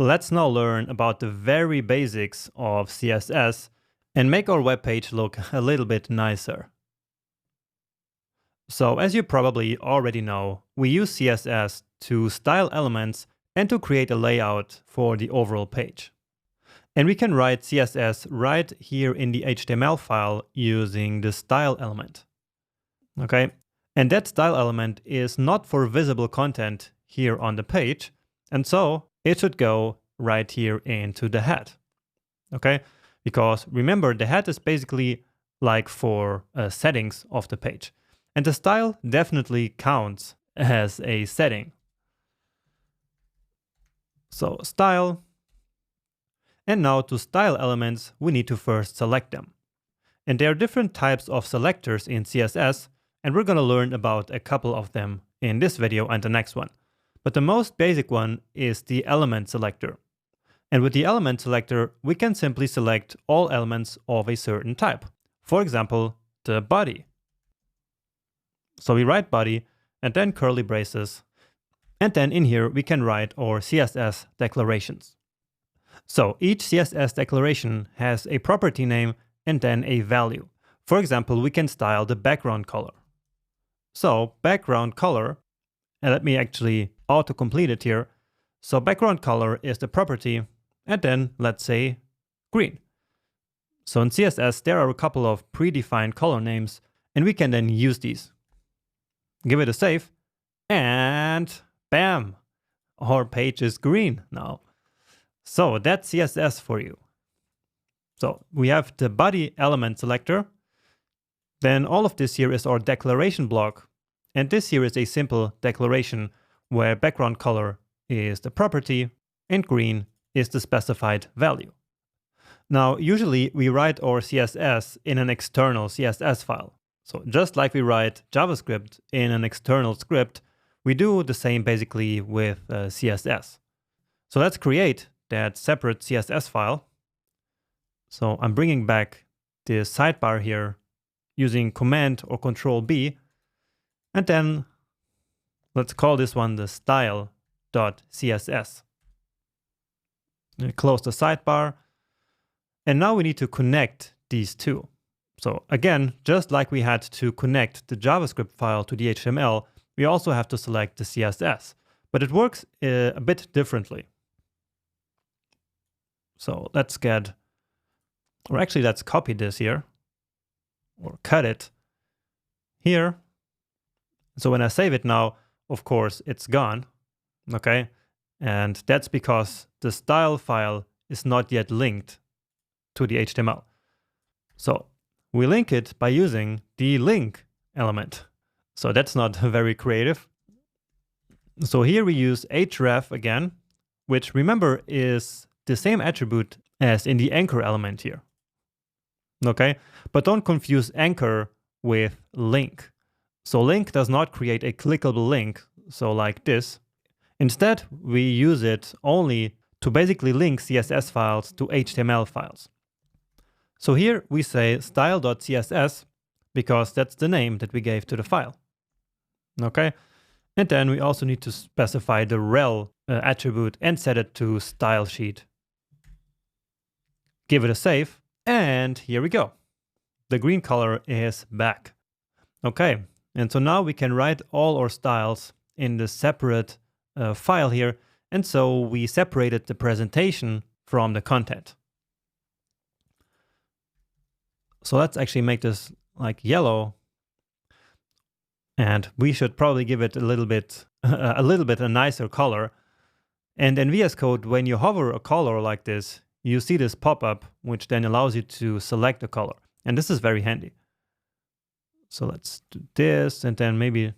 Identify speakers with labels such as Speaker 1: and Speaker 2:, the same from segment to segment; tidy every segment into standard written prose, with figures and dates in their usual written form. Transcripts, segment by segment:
Speaker 1: Let's now learn about the very basics of CSS and make our web page look a little bit nicer. So as you probably already know, we use CSS to style elements and to create a layout for the overall page. And we can write CSS right here in the HTML file using the style element. Okay, and that style element is not for visible content here on the page, and so it should go right here into the head. Okay, because remember, the head is basically like for settings of the page. And the style definitely counts as a setting. So style. And now to style elements, we need to first select them. And there are different types of selectors in CSS, and we're going to learn about a couple of them in this video and the next one. But the most basic one is the element selector. And with the element selector, we can simply select all elements of a certain type. For example, the body. So we write body and then curly braces. And then in here, we can write our CSS declarations. So each CSS declaration has a property name and then a value. For example, we can style the background color. So background color, and let me actually auto-complete it here. So background color is the property, and then let's say green. So in CSS, there are a couple of predefined color names, and we can then use these. Give it a save, and bam, our page is green now. So that's CSS for you. So we have the body element selector. Then all of this here is our declaration block. And this here is a simple declaration where background color is the property and green is the specified value. Now, usually we write our CSS in an external CSS file. So just like we write JavaScript in an external script, we do the same basically with CSS. So let's create that separate CSS file. So I'm bringing back the sidebar here using Command or Control B. And then let's call this one the style.css. Close the sidebar. And now we need to connect these two. So again, just like we had to connect the JavaScript file to the HTML, we also have to select the CSS. But it works a bit differently. So let's get, or actually let's copy this here, or cut it here. So when I save it now, of course, it's gone, okay? And that's because the style file is not yet linked to the HTML. So we link it by using the link element. So that's not very creative. So here we use href again, which remember is the same attribute as in the anchor element here. Okay, but don't confuse anchor with link. So link does not create a clickable link, so like this. Instead, we use it only to basically link CSS files to HTML files. So here we say style.css because that's the name that we gave to the file. Okay, and then we also need to specify the rel attribute and set it to style sheet. Give it a save, and here we go. The green color is back. Okay, and so now we can write all our styles in the separate file here, and so we separated the presentation from the content. So let's actually make this like yellow, and we should probably give it a little bit a nicer color. And in VS Code, when you hover a color like this, you see this pop-up, which then allows you to select a color. And this is very handy. So let's do this, and then maybe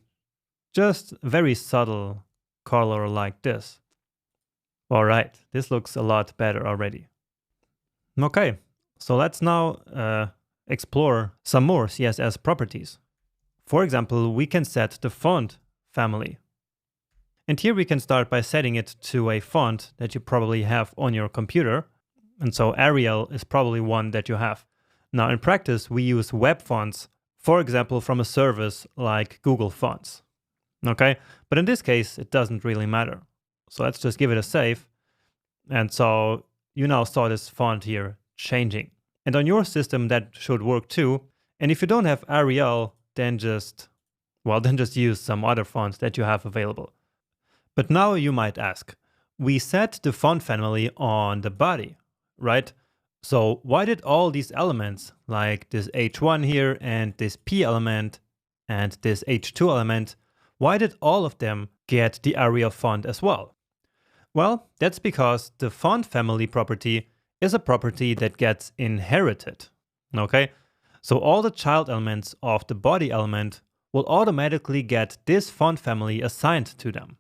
Speaker 1: just very subtle color like this. All right, this looks a lot better already. Okay, so let's now explore some more CSS properties. For example, we can set the font family. And here we can start by setting it to a font that you probably have on your computer. And so Arial is probably one that you have. Now in practice, we use web fonts, for example, from a service like Google Fonts. Okay, but in this case, it doesn't really matter. So let's just give it a save. And so you now saw this font here changing. And on your system, that should work too. And if you don't have Arial, then just use some other font that you have available. But now you might ask, we set the font family on the body, right? So why did all these elements, like this H1 here and this P element and this H2 element, why did all of them get the Arial font as well? Well, that's because the font family property is a property that gets inherited, okay? So all the child elements of the body element will automatically get this font family assigned to them.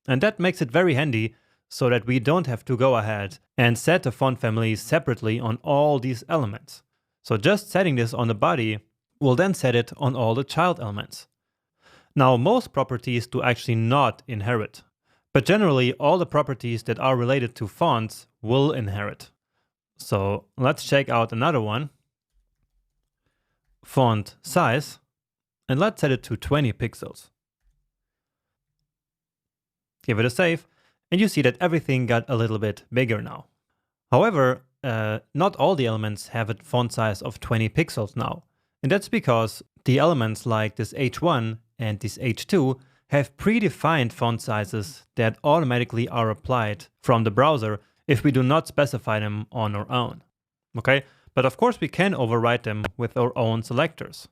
Speaker 1: And that makes it very handy so that we don't have to go ahead and set the font family separately on all these elements. So just setting this on the body will then set it on all the child elements. Now, most properties do actually not inherit, but generally all the properties that are related to fonts will inherit. So let's check out another one. Font size, and let's set it to 20 pixels. Give it a save, and you see that everything got a little bit bigger now. However, not all the elements have a font size of 20 pixels now. And that's because the elements like this H1 and this H2 have predefined font sizes that automatically are applied from the browser if we do not specify them on our own. Okay? But of course we can override them with our own selectors.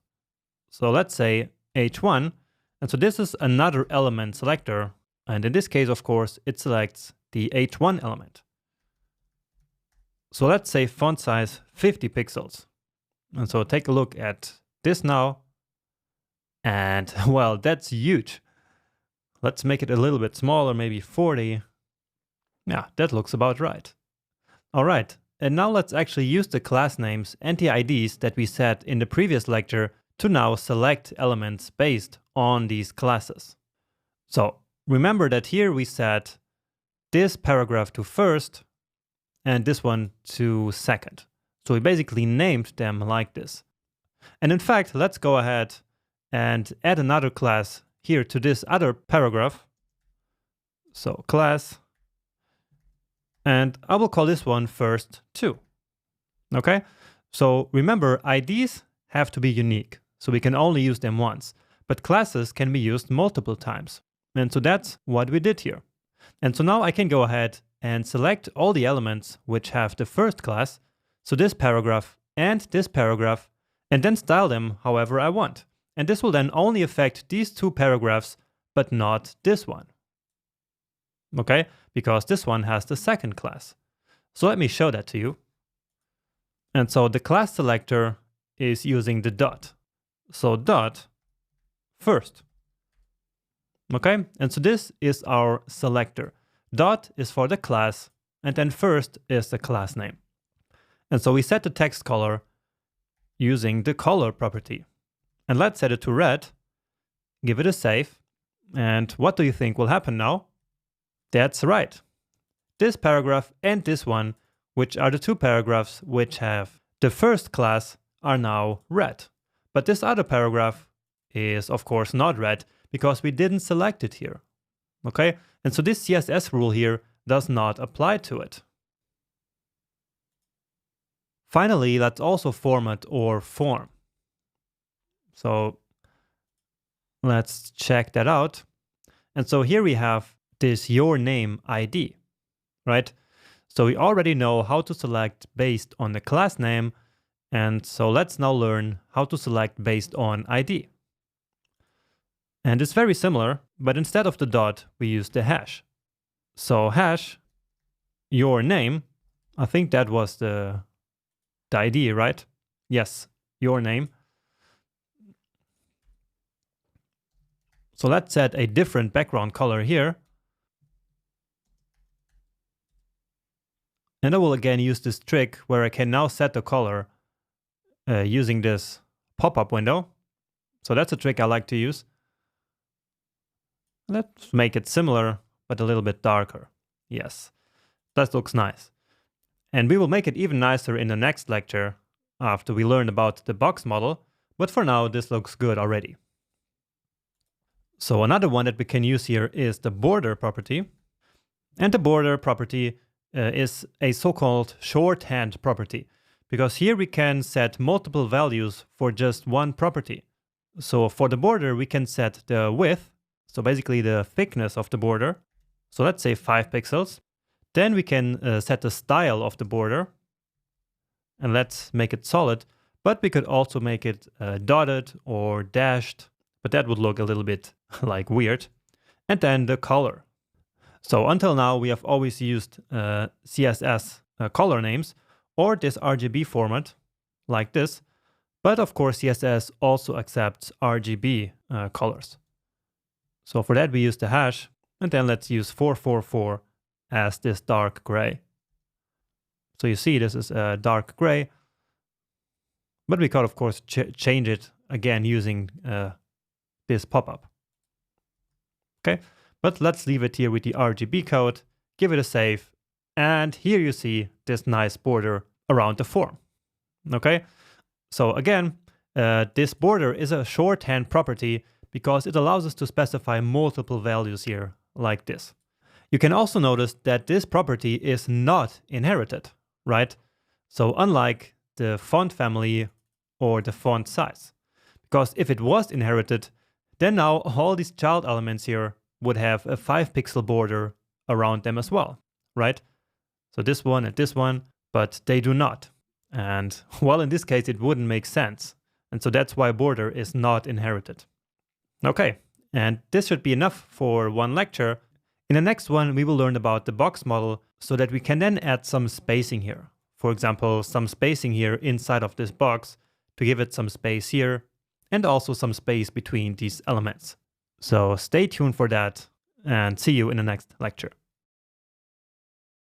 Speaker 1: So let's say H1, and so this is another element selector, and in this case, of course, it selects the H1 element. So let's say font size 50 pixels. And so take a look at this now, and well, that's huge. Let's make it a little bit smaller, maybe 40. Yeah, that looks about right. All right, and now let's actually use the class names and the IDs that we set in the previous lecture to now select elements based on these classes. So remember that here we set this paragraph to first and this one to second. So we basically named them like this. And in fact, let's go ahead and add another class here to this other paragraph. So class, and I will call this one first too. Okay? So remember, IDs have to be unique, so we can only use them once, but classes can be used multiple times. And so that's what we did here. And so now I can go ahead and select all the elements which have the first class, so this paragraph, and then style them however I want. And this will then only affect these two paragraphs, but not this one. Okay? Because this one has the second class. So let me show that to you. And so the class selector is using the dot. So dot first. Okay? And so this is our selector. Dot is for the class, and then first is the class name. And so we set the text color using the color property. And let's set it to red, give it a save, and what do you think will happen now? That's right. This paragraph and this one, which are the two paragraphs which have the first class, are now red. But this other paragraph is of course not red because we didn't select it here. Okay? And so this CSS rule here does not apply to it. Finally, let's also format our form. So let's check that out. And so here we have this your name ID, right? So we already know how to select based on the class name. And so let's now learn how to select based on ID. And it's very similar, but instead of the dot, we use the hash. So hash your name, I think that was the ID, right? Yes, your name. So let's set a different background color here. And I will again use this trick where I can now set the color using this pop-up window. So that's a trick I like to use. Let's make it similar, but a little bit darker. Yes, that looks nice. And we will make it even nicer in the next lecture after we learn about the box model. But for now, this looks good already. So another one that we can use here is the border property. And the border property is a so-called shorthand property, because here we can set multiple values for just one property. So for the border, we can set the width, so basically the thickness of the border. So let's say 5 pixels. Then we can set the style of the border, and let's make it solid, but we could also make it dotted or dashed, but that would look a little bit like weird. And then the color. So until now, we have always used CSS color names or this RGB format like this. But of course, CSS also accepts RGB colors. So for that, we use the hash, and then let's use 444 as this dark gray. So you see this is dark gray, but we could of course change it again using this pop-up. Okay, but let's leave it here with the RGB code, give it a save, and here you see this nice border around the form. Okay, so again, this border is a shorthand property because it allows us to specify multiple values here like this. You can also notice that this property is not inherited, right? So unlike the font family or the font size, because if it was inherited, then now all these child elements here would have a 5 pixel border around them as well, right? So this one and this one, but they do not. And well, in this case, it wouldn't make sense. And so that's why border is not inherited. Okay, and this should be enough for one lecture. In the next one, we will learn about the box model so that we can then add some spacing here. For example, some spacing here inside of this box to give it some space here and also some space between these elements. So stay tuned for that and see you in the next lecture.